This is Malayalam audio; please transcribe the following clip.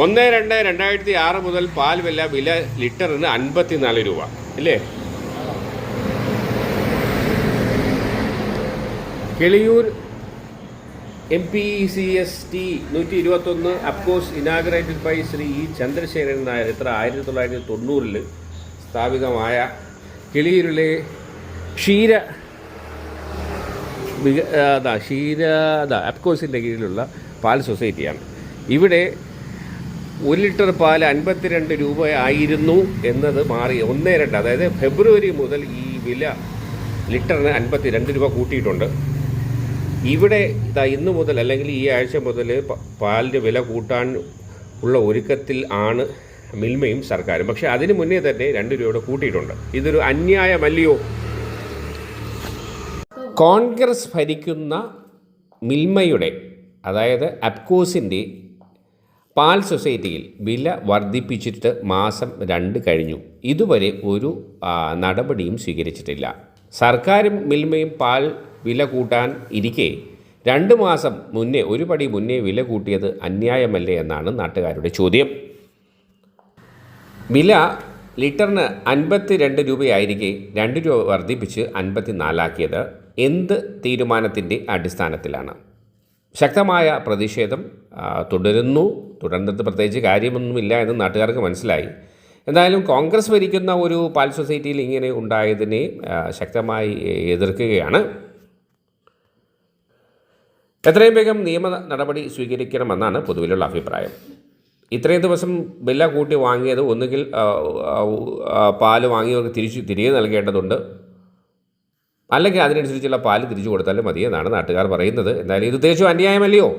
1/2/2006 മുതൽ പാൽ വില ലിറ്ററിന് 54 രൂപ അല്ലേ? കിളിയൂർ MPCST 121 അപ്കോഴ്സ് inaugurated by Shri E Chandrasekharan Nair 1990 സ്ഥാപിതമായ കിളിയൂരിലെ ക്ഷീര അപ്കോഴ്സിൻ്റെ കീഴിലുള്ള പാൽ സൊസൈറ്റിയാണ്. ഇവിടെ 1 ലിറ്റർ പാൽ 52 രൂപയായിരുന്നു എന്നത് മാറി 1/2, അതായത് ഫെബ്രുവരി മുതൽ ഈ വില ലിറ്ററിന് 52 രൂപ കൂട്ടിയിട്ടുണ്ട്. ഇവിടെ ഇന്ന് മുതൽ അല്ലെങ്കിൽ ഈ ആഴ്ച മുതൽ പാലിൻ്റെ വില കൂട്ടാൻ ഉള്ള ഒരുക്കത്തിൽ ആണ് മിൽമയും സർക്കാരും. പക്ഷേ അതിന് മുന്നേ തന്നെ 2 രൂപയുടെ കൂട്ടിയിട്ടുണ്ട്. ഇതൊരു അന്യായമല്ലയോ? കോൺഗ്രസ് ഭരിക്കുന്ന മിൽമയുടെ, അതായത് അപ്കോസിൻ്റെ പാൽ സൊസൈറ്റിയിൽ വില വർദ്ധിപ്പിച്ചിട്ട് മാസം 2 കഴിഞ്ഞു. ഇതുവരെ ഒരു നടപടിയും സ്വീകരിച്ചിട്ടില്ല. സർക്കാരും മിൽമയും പാൽ വില കൂട്ടാൻ ഇരിക്കെ 2 മാസം മുന്നേ, ഒരു പടി മുന്നേ വില കൂട്ടിയത് അന്യായമല്ലേ എന്നാണ് നാട്ടുകാരുടെ ചോദ്യം. വില ലിറ്ററിന് 52 രൂപയായിരിക്കെ 2 രൂപ വർദ്ധിപ്പിച്ച് 54 എന്ത് തീരുമാനത്തിൻ്റെ അടിസ്ഥാനത്തിലാണ്? ശക്തമായ പ്രതിഷേധം തുടർന്നിട്ട് പ്രത്യേകിച്ച് കാര്യമൊന്നുമില്ല എന്ന് നാട്ടുകാർക്ക് മനസ്സിലായി. എന്തായാലും കോൺഗ്രസ് ഭരിക്കുന്ന ഒരു പാൽ സൊസൈറ്റിയിൽ ഇങ്ങനെ ഉണ്ടായതിനെ ശക്തമായി എതിർക്കുകയാണ്. എത്രയും വേഗം നിയമ നടപടി സ്വീകരിക്കണമെന്നാണ് പൊതുവിലുള്ള അഭിപ്രായം. ഇത്രയും ദിവസം വില കൂട്ടി വാങ്ങിയത് ഒന്നുകിൽ പാല് വാങ്ങിയവർക്ക് തിരികെ നൽകേണ്ടതുണ്ട്, അല്ലെങ്കിൽ അതിനനുസരിച്ചുള്ള പാല് തിരിച്ചു കൊടുത്താലും മതിയെന്നാണ് നാട്ടുകാർ പറയുന്നത്. എന്തായാലും ഇത് തികച്ചും അന്യായമല്ലയോ?